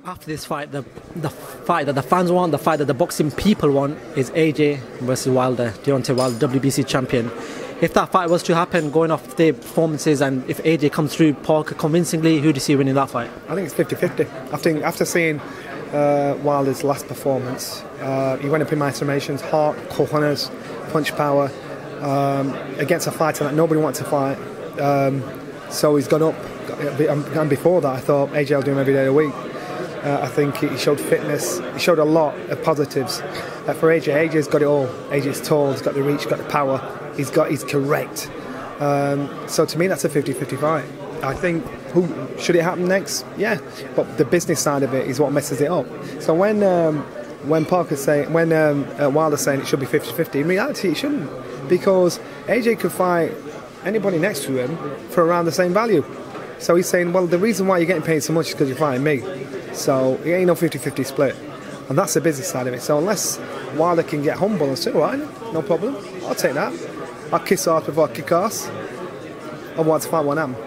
After this fight, the fight that the fans want, the fight that the boxing people want, is AJ versus Wilder, Deontay Wilder, WBC champion. If that fight was to happen, going off their performances, and if AJ comes through Parker convincingly, who do you see winning that fight? I think it's 50-50. After seeing Wilder's last performance, he went up in my estimations, heart, cojones, punch power, against a fighter that nobody wanted to fight. So he's gone up, and before that I thought AJ will do him every day of the week. I think he showed fitness, he showed a lot of positives. For AJ's got it all. AJ's tall, he's got the reach, got the power, he's correct. So to me that's a 50-50 fight. I think, should it happen next? Yeah, but the business side of it is what messes it up. So when Wilder's saying it should be 50-50, in reality it shouldn't, because AJ could fight anybody next to him for around the same value. So he's saying, well, the reason why you're getting paid so much is because you're fighting me. So it ain't no 50-50 split. And that's the business side of it. So unless Wilder can get humble and say, all right, no problem, I'll take that. I'll kiss ass before I kick ass. I want to fight one of them.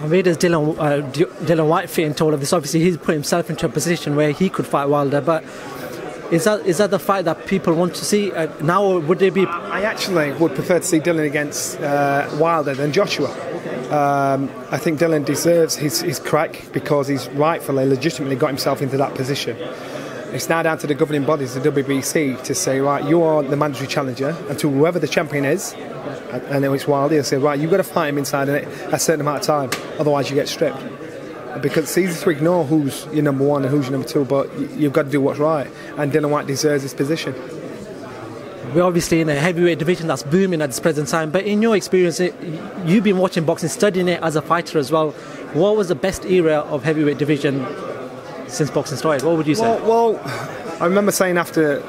And where does Dylan Whyte fit into all of this? Obviously, he's put himself into a position where he could fight Wilder, but is that the fight that people want to see now, or would there be? I actually would prefer to see Dylan against Wilder than Joshua. I think Dylan deserves his crack because he's rightfully, legitimately got himself into that position. It's now down to the governing bodies, the WBC, to say, right, you are the mandatory challenger, and to whoever the champion is, and it's Wilder, they'll say, right, you've got to fight him inside a certain amount of time, otherwise you get stripped. Because it's easy to ignore who's your number one and who's your number two, but you've got to do what's right, and Dylan Whyte deserves his position. We're obviously in a heavyweight division that's booming at this present time, but in your experience, you've been watching boxing, studying it as a fighter as well. What was the best era of heavyweight division since boxing started? What would you say? Well, I remember saying after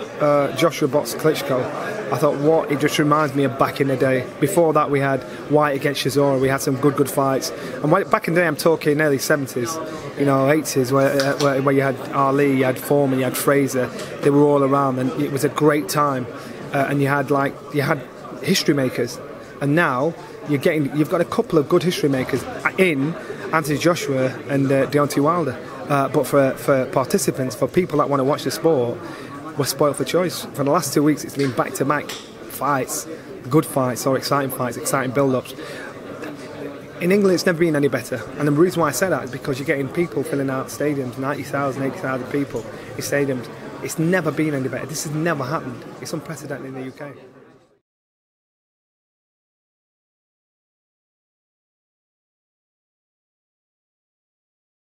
Joshua boxed Klitschko, I thought, it just reminds me of back in the day. Before that we had Whyte against Chisora, we had some good fights. And back in the day, I'm talking early 70s, 80s, where you had Ali, you had Foreman, you had Fraser, they were all around, and it was a great time. And you had history makers, and now you've got a couple of good history makers in Anthony Joshua and Deontay Wilder. But for participants, for people that want to watch the sport, we're spoiled for choice. For the last 2 weeks, it's been back-to-back fights, good fights or exciting fights, exciting build-ups. In England, it's never been any better, and the reason why I say that is because you're getting people filling out stadiums, 90,000, 80,000 people in stadiums. It's never been any better. This has never happened. It's unprecedented in the UK.